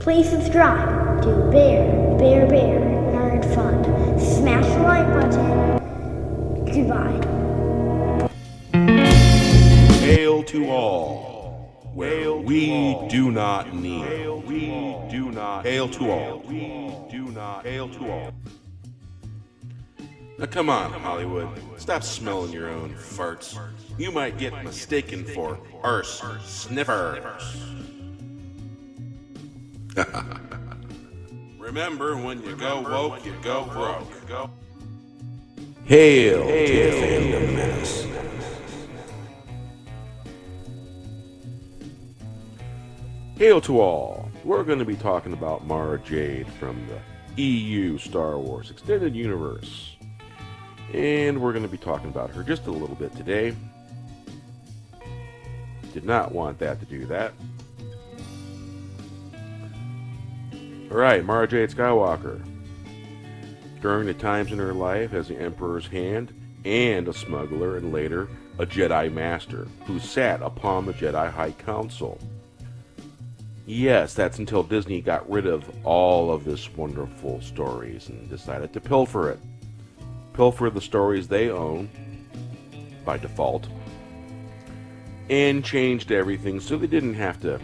Please subscribe to Bear Nerd Fund. Smash the like button. Goodbye. Hail to all, where we do not need. Hail to all. Hail to all. Now come on, Hollywood. Stop smelling your own farts. You might get mistaken for arse sniffers. Remember, when you go woke, you go broke. Hail to the fandom menace. Hail to all. We're going to be talking about Mara Jade from the EU Star Wars Extended Universe. And we're going to be talking about her just a little bit today. Did not want that to do that. Alright, Mara Jade Skywalker. During the times in her life as the Emperor's hand and a smuggler and later a Jedi Master who sat upon the Jedi High Council. Yes, that's until Disney got rid of all of this wonderful stories and decided to pilfer it. Pilfer the stories they own by default and changed everything so they didn't have to,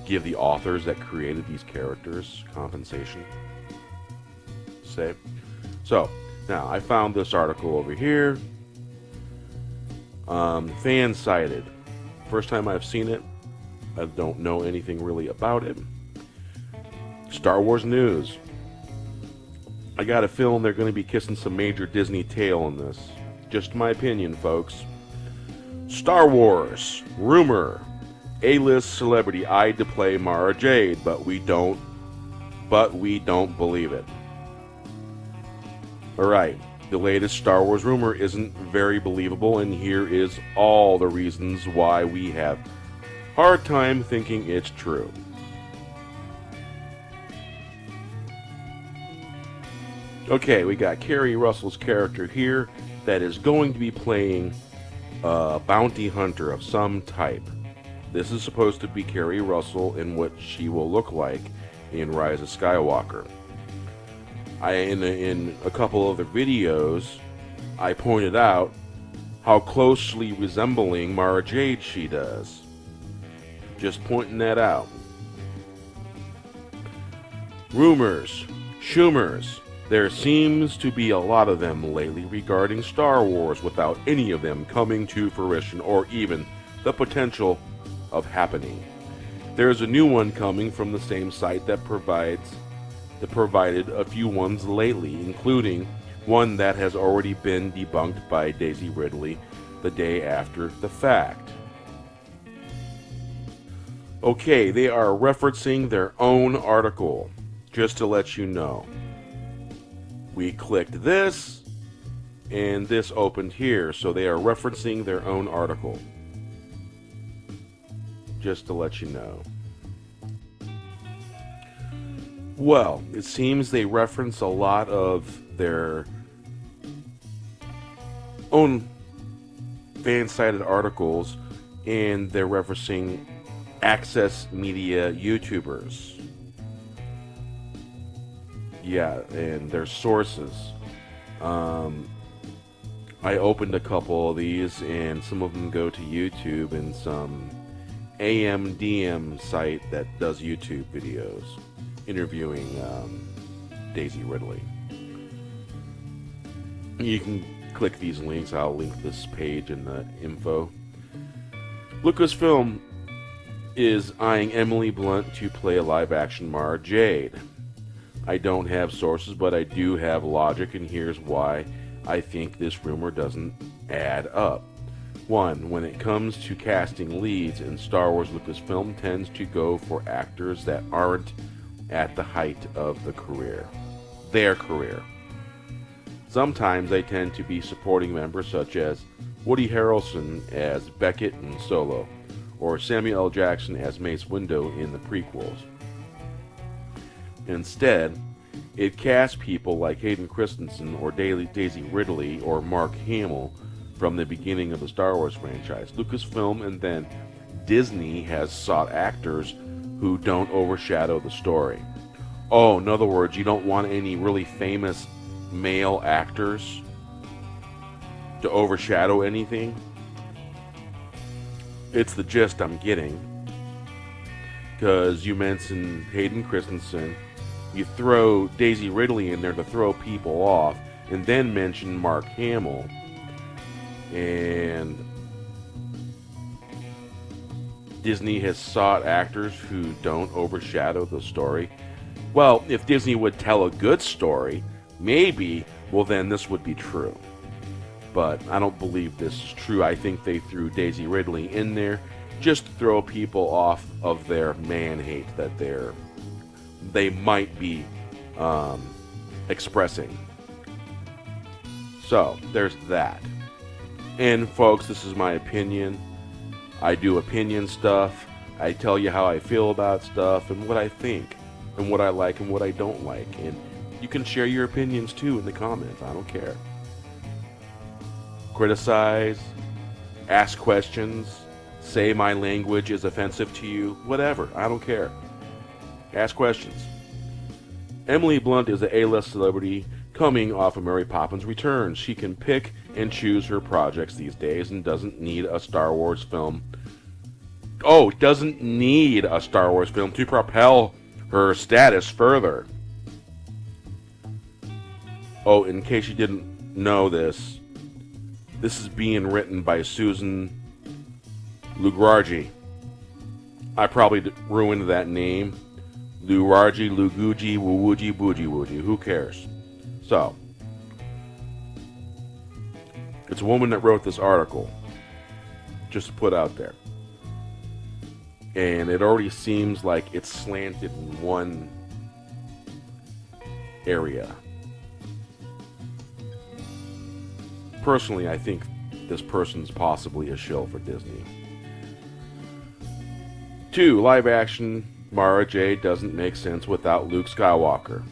give the authors that created these characters compensation. Say. So, now I found this article over here. Fan-sided. First time I've seen it. I don't know anything really about it. Star Wars news. I got a feeling they're going to be kissing some major Disney tail in this. Just my opinion, folks. Star Wars. Rumor. A-list celebrity eyed to play Mara Jade, but we don't believe it. Alright, the latest Star Wars rumor isn't very believable, and here is all the reasons why we have hard time thinking it's true. Okay, we got Kerry Russell's character here that is going to be playing a bounty hunter of some type. This is supposed to be Kerry Russell and what she will look like in Rise of Skywalker. In a couple other videos, I pointed out how closely resembling Mara Jade she does. Just pointing that out. Rumors, Schumers. There seems to be a lot of them lately regarding Star Wars without any of them coming to fruition or even the potential of happening. There's a new one coming from the same site that provided a few ones lately, including one that has already been debunked by Daisy Ridley the day after the fact. Okay, they are referencing their own article, just to let you know. We clicked this, and this opened here, so they are referencing their own article. Just to let you know. Well, it seems they reference a lot of their own fan-sided articles, and they're referencing Access Media YouTubers. Yeah, and their sources. I opened a couple of these, and some of them go to YouTube and some AMDM site that does YouTube videos interviewing Daisy Ridley. You can click these links. I'll link this page in the info. Lucasfilm is eyeing Emily Blunt to play a live-action Mara Jade. I don't have sources, but I do have logic, and here's why I think this rumor doesn't add up. One, when it comes to casting leads in Star Wars, Lucasfilm tends to go for actors that aren't at the height of their career. Sometimes they tend to be supporting members such as Woody Harrelson as Beckett in Solo, or Samuel L. Jackson as Mace Windu in the prequels. Instead, it casts people like Hayden Christensen or Daisy Ridley or Mark Hamill from the beginning of the Star Wars franchise. Lucasfilm and then Disney has sought actors who don't overshadow the story. Oh, in other words, you don't want any really famous male actors to overshadow anything? It's the gist I'm getting. Because you mentioned Hayden Christensen, you throw Daisy Ridley in there to throw people off, and then mention Mark Hamill. And Disney has sought actors who don't overshadow the story. Well, if Disney would tell a good story, maybe, well then this would be true. But I don't believe this is true. I think they threw Daisy Ridley in there just to throw people off of their man-hate that they might be expressing. So, there's that. And folks, this is my opinion. I do opinion stuff. I tell you how I feel about stuff and what I think and what I like and what I don't like. And you can share your opinions too in the comments. I don't care. Criticize, ask questions, say my language is offensive to you, whatever. I don't care. Ask questions. Emily Blunt is an A-list celebrity coming off of Mary Poppins Returns. She can pick and choose her projects these days and doesn't need a Star Wars film. Oh, doesn't need a Star Wars film to propel her status further. Oh, in case you didn't know this is being written by Susan Lugarji. I probably ruined that name. Lugarji, Luguji, Wuwuji, Booji Wooji. Who cares? So, it's a woman that wrote this article. Just to put out there. And it already seems like it's slanted in one area. Personally, I think this person's possibly a shill for Disney. 2. Live action Mara Jade doesn't make sense without Luke Skywalker.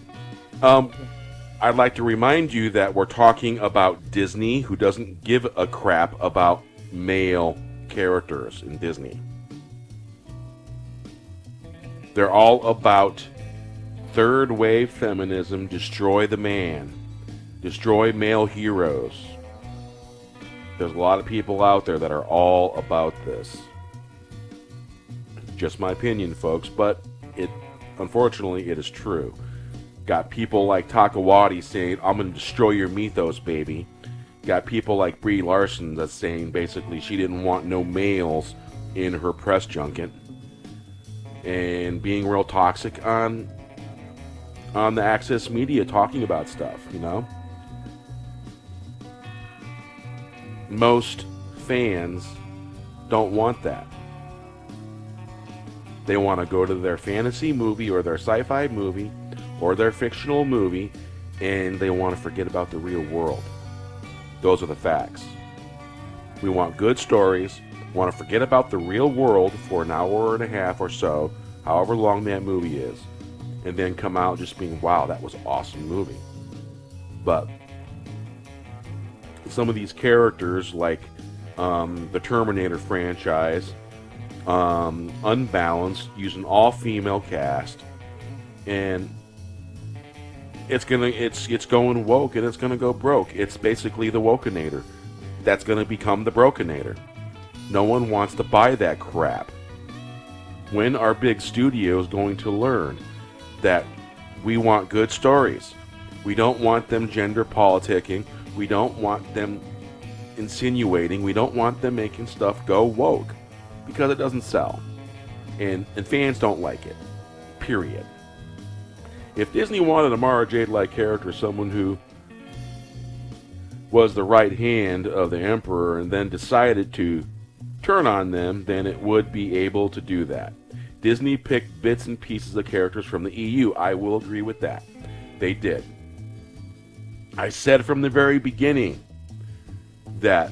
I'd like to remind you that we're talking about Disney, who doesn't give a crap about male characters in Disney. They're all about third wave feminism, destroy the man, destroy male heroes. There's a lot of people out there that are all about this. Just my opinion, folks, but unfortunately it is true. Got people like Takawati saying, I'm going to destroy your mythos, baby. Got people like Brie Larson that's saying basically she didn't want no males in her press junket. And being real toxic on the Access media talking about stuff, you know? Most fans don't want that. They want to go to their fantasy movie or their sci-fi movie or their fictional movie and they want to forget about the real world. Those are the facts. We want good stories, want to forget about the real world for an hour and a half or so, however long that movie is, and then come out just being, wow, that was an awesome movie. But some of these characters, like the Terminator franchise, unbalanced, using all-female cast, and it's going woke and it's gonna go broke. It's basically the Wokenator. That's gonna become the Brokenator. No one wants to buy that crap. When are big studios going to learn that we want good stories? We don't want them gender politicking. We don't want them insinuating. We don't want them making stuff go woke. Because it doesn't sell. And fans don't like it. Period. If Disney wanted a Mara Jade-like character, someone who was the right hand of the Emperor and then decided to turn on them, then it would be able to do that. Disney picked bits and pieces of characters from the EU. I will agree with that. They did. I said from the very beginning that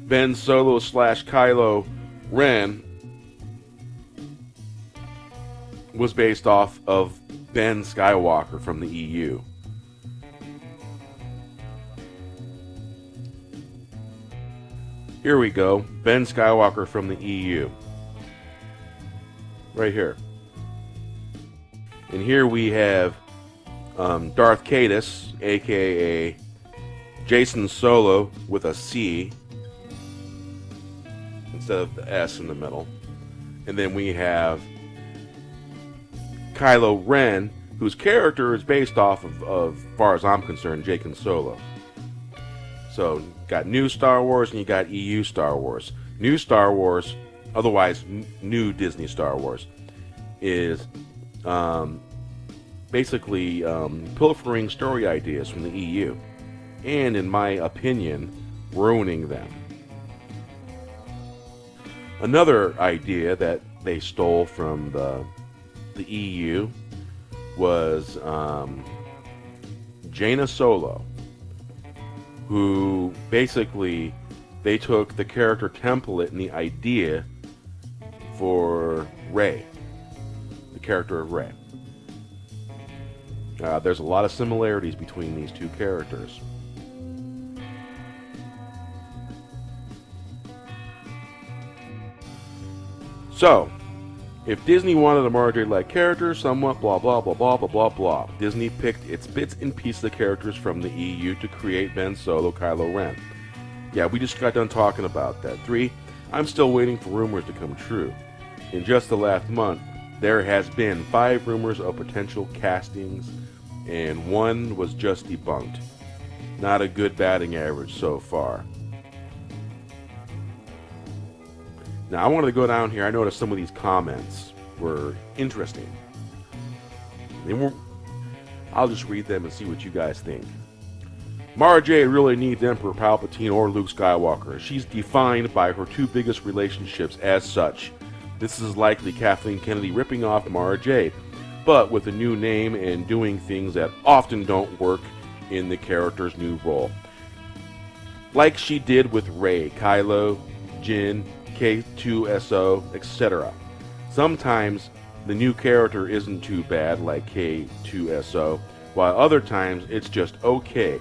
Ben Solo / Kylo Ren was based off of Ben Skywalker from the EU. Here we go. Ben Skywalker from the EU. right here. And here we have Darth Cadus, aka Jason Solo with a C instead of the S in the middle. And then we have Kylo Ren, whose character is based off of, as far as I'm concerned, Jake and Solo. So, you got new Star Wars and you got EU Star Wars. New Star Wars, otherwise new Disney Star Wars, is basically pilfering story ideas from the EU. And, in my opinion, ruining them. Another idea that they stole from the EU was Jaina Solo, who basically they took the character template and the idea for Rey, the character of Rey. There's a lot of similarities between these two characters. So, if Disney wanted a Mara Jade-like character, somewhat blah blah blah blah blah blah blah. Disney picked its bits and pieces of characters from the EU to create Ben Solo, Kylo Ren. Yeah, we just got done talking about that. 3, I'm still waiting for rumors to come true. In just the last month, there has been 5 rumors of potential castings, and 1 was just debunked. Not a good batting average so far. Now, I wanted to go down here. I noticed some of these comments were interesting. I'll just read them and see what you guys think. Mara Jade really needs Emperor Palpatine or Luke Skywalker. She's defined by her 2 biggest relationships as such. This is likely Kathleen Kennedy ripping off Mara Jade, but with a new name and doing things that often don't work in the character's new role. Like she did with Rey, Kylo, Jin, K2SO, etc. Sometimes the new character isn't too bad, like K2SO, while other times it's just okay,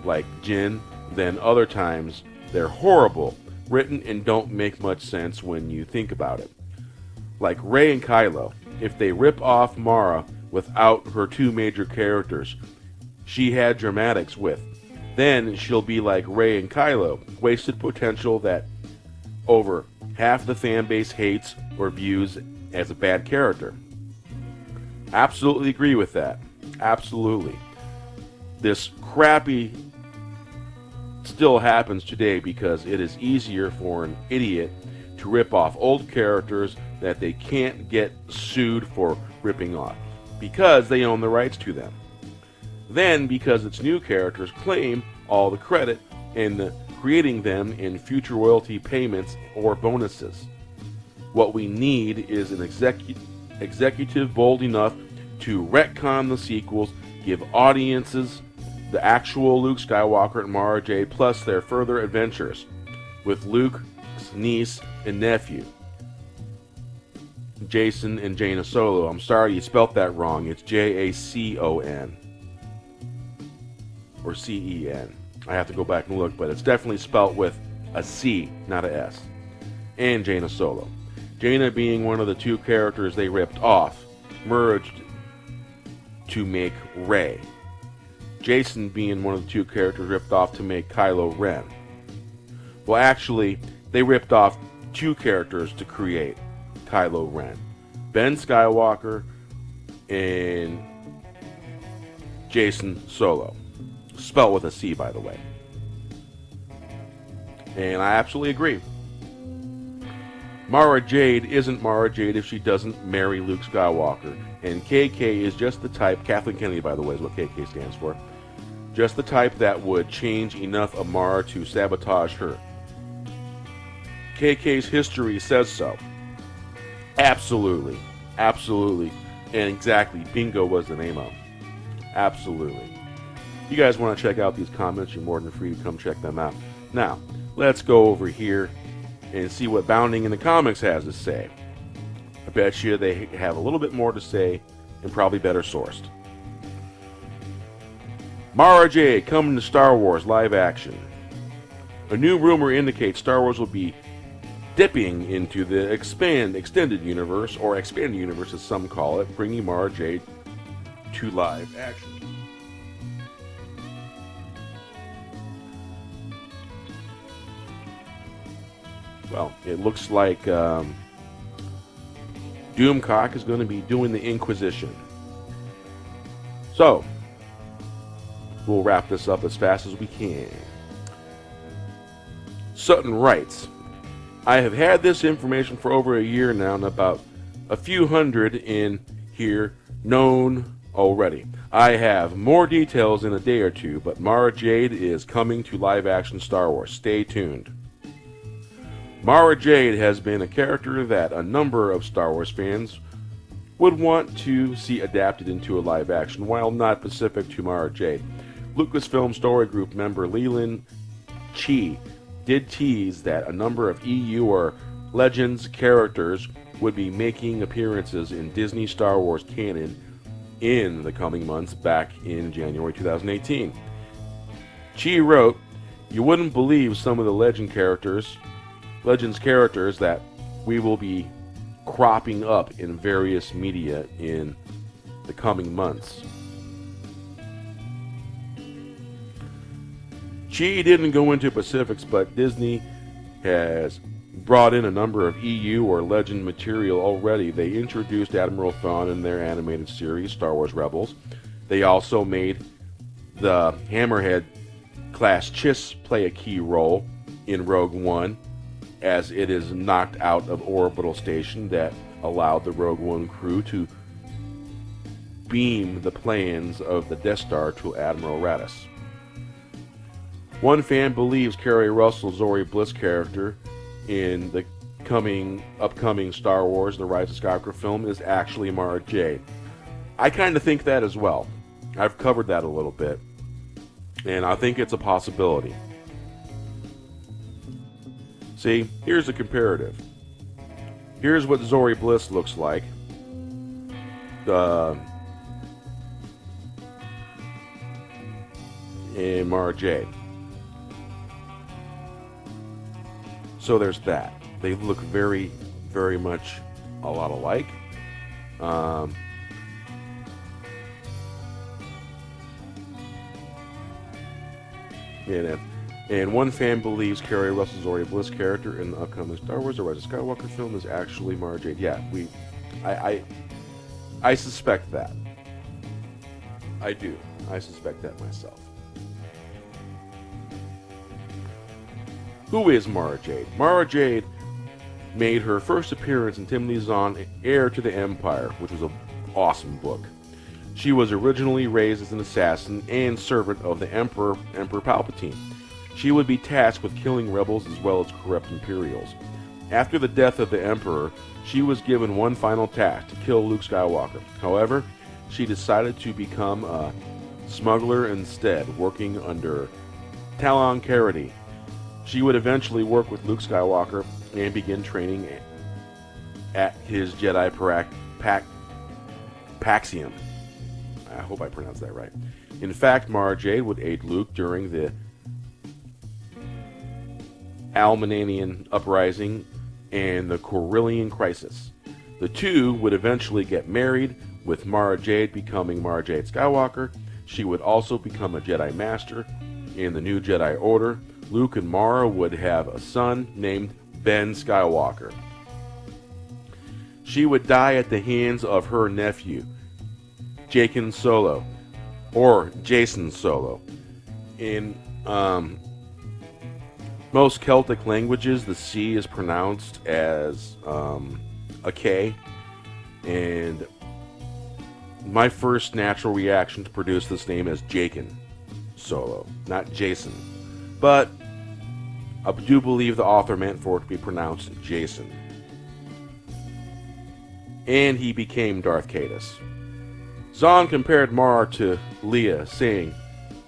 like Jin. Then other times they're horrible, written and don't make much sense when you think about it. Like Rey and Kylo, if they rip off Mara without her 2 major characters she had dramatics with, then she'll be like Rey and Kylo, wasted potential that over half the fan base hates or views as a bad character. Absolutely agree with that. Absolutely. This crappy still happens today because it is easier for an idiot to rip off old characters that they can't get sued for ripping off because they own the rights to them. Then, because its new characters claim all the credit and creating them in future royalty payments or bonuses. What we need is an executive bold enough to retcon the sequels, give audiences the actual Luke Skywalker and Mara Jade plus their further adventures with Luke's niece and nephew, Jason and Jaina Solo. I'm sorry you spelt that wrong. It's Jacon or Cen. I have to go back and look, but it's definitely spelt with a C, not a S. And Jaina Solo. Jaina being one of the 2 characters they ripped off, merged to make Rey. Jason being one of the 2 characters ripped off to make Kylo Ren. Well, actually, they ripped off 2 characters to create Kylo Ren. Ben Skywalker and Jason Solo. Spelled with a C, by the way. And I absolutely agree. Mara Jade isn't Mara Jade if she doesn't marry Luke Skywalker. And KK is just the type, Kathleen Kennedy, by the way, is what KK stands for, just the type that would change enough of Mara to sabotage her. KK's history says so. Absolutely. Absolutely. And exactly, bingo was the name of. Absolutely. If you guys want to check out these comments, you're more than free to come check them out. Now, let's go over here and see what Bounding in the Comics has to say. I bet you they have a little bit more to say and probably better sourced. Mara Jade coming to Star Wars live action. A new rumor indicates Star Wars will be dipping into the extended universe, or expanded universe as some call it, bringing Mara Jade to live action. Well, it looks like Doomcock is going to be doing the Inquisition. So, we'll wrap this up as fast as we can. Sutton writes, I have had this information for over a year now, and about a few hundred in here known already. I have more details in a day or two, but Mara Jade is coming to live-action Star Wars. Stay tuned. Mara Jade has been a character that a number of Star Wars fans would want to see adapted into a live-action, while not specific to Mara Jade. Lucasfilm Story Group member Leland Chi did tease that a number of EU or Legends characters would be making appearances in Disney Star Wars canon in the coming months back in January 2018. Chi wrote, you wouldn't believe some of the Legends characters that we will be cropping up in various media in the coming months. Chi didn't go into specifics, but Disney has brought in a number of EU or Legend material already. They introduced Admiral Thrawn in their animated series, Star Wars Rebels. They also made the Hammerhead class Chiss play a key role in Rogue One, as it is knocked out of orbital station that allowed the Rogue One crew to beam the plans of the Death Star to Admiral Raddus. One fan believes Kerry Russell's Zori Bliss character in the upcoming Star Wars The Rise of Skywalker film is actually Mara Jade. I kind of think that as well. I've covered that a little bit, and I think it's a possibility. See, here's a comparative. Here's what Zori Bliss looks like. And Mara Jade. So there's that. They look very, very much a lot alike. And one fan believes Kerry Russell's Zori Bliss character in the upcoming Star Wars The Rise of Skywalker film is actually Mara Jade. Yeah, I suspect that. I do. I suspect that myself. Who is Mara Jade? Mara Jade made her first appearance in Timothy Zahn, Heir to the Empire, which was an awesome book. She was originally raised as an assassin and servant of the Emperor Palpatine. She would be tasked with killing rebels as well as corrupt Imperials. After the death of the Emperor, she was given one final task, to kill Luke Skywalker. However, she decided to become a smuggler instead, working under Talon Karrde. She would eventually work with Luke Skywalker and begin training at his Jedi Paxium. I hope I pronounced that right. In fact, Mara Jade would aid Luke during the Almananian Uprising and the Corellian Crisis. The two would eventually get married, with Mara Jade becoming Mara Jade Skywalker. She would also become a Jedi Master in the New Jedi Order. Luke and Mara would have a son named Ben Skywalker. She would die at the hands of her nephew, Jaqen Solo, or Jason Solo. In most Celtic languages, the C is pronounced as a K, and my first natural reaction to produce this name as Jaqen Solo, not Jason. But I do believe the author meant for it to be pronounced Jason. And he became Darth Caedus. Zahn compared Mara to Leia, saying,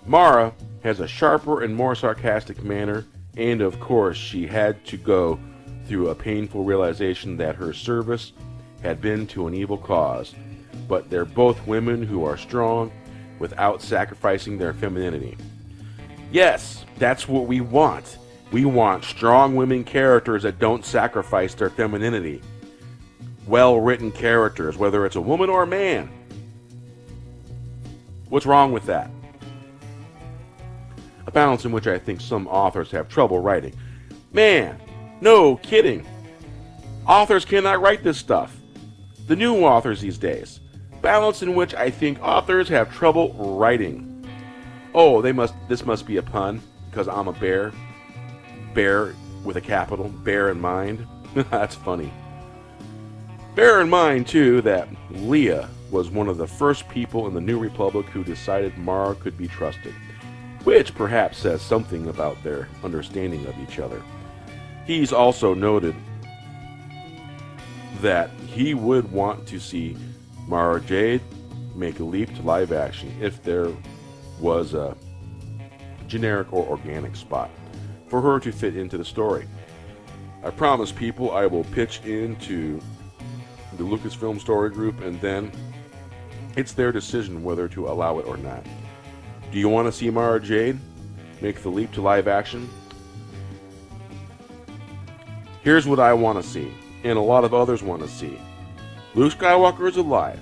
Mara has a sharper and more sarcastic manner, and of course she had to go through a painful realization that her service had been to an evil cause. But they're both women who are strong without sacrificing their femininity. Yes, that's what we want. We want strong women characters that don't sacrifice their femininity. Well-written characters, whether it's a woman or a man. What's wrong with that? A balance in which I think some authors have trouble writing. Man, no kidding. Authors cannot write this stuff. The new authors these days. Balance in which I think authors have trouble writing. Oh, this must be a pun, because I'm a bear. Bear with a capital, bear in mind. That's funny. Bear in mind, too, that Leah was one of the first people in the New Republic who decided Mara could be trusted, which perhaps says something about their understanding of each other. He's also noted that he would want to see Mara Jade make a leap to live action if there was a generic or organic spot for her to fit into the story. I promise people I will pitch into the Lucasfilm Story Group, and then it's their decision whether to allow it or not. Do you want to see Mara Jade make the leap to live action? Here's what I want to see, and a lot of others want to see. Luke Skywalker is alive.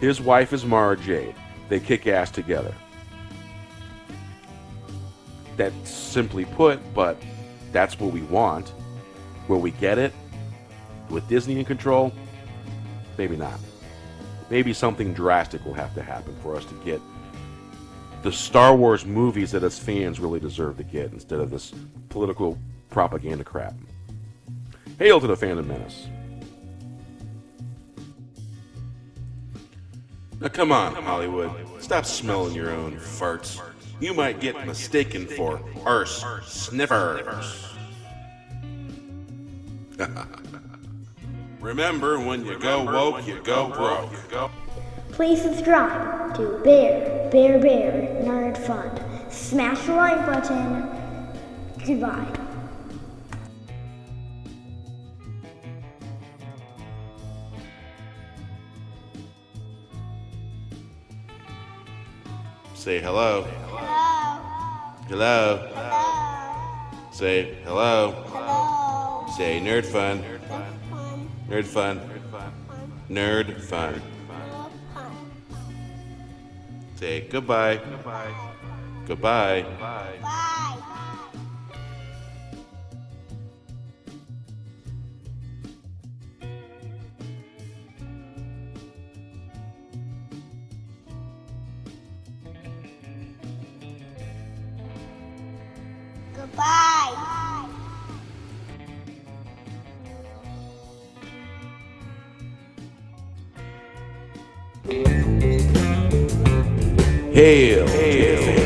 His wife is Mara Jade. They kick ass together. That's simply put, but that's what we want. Will we get it? With Disney in control? Maybe not. Maybe something drastic will have to happen for us to get the Star Wars movies that us fans really deserve to get, instead of this political propaganda crap. Hail to the Phantom Menace. Now come on, Hollywood. Stop smelling your own farts. You might get mistaken for arse sniffers. Remember, when you go woke, you go broke. Please subscribe to Bear Nerd Fund. Smash the like button. Goodbye. Say hello. Hello. Hello. Hello. Say hello. Hello. Say nerd fun. Nerd fun. Nerd fun. Nerd Nerd fun. fun. Say goodbye. Goodbye. Bye. Goodbye. Hail.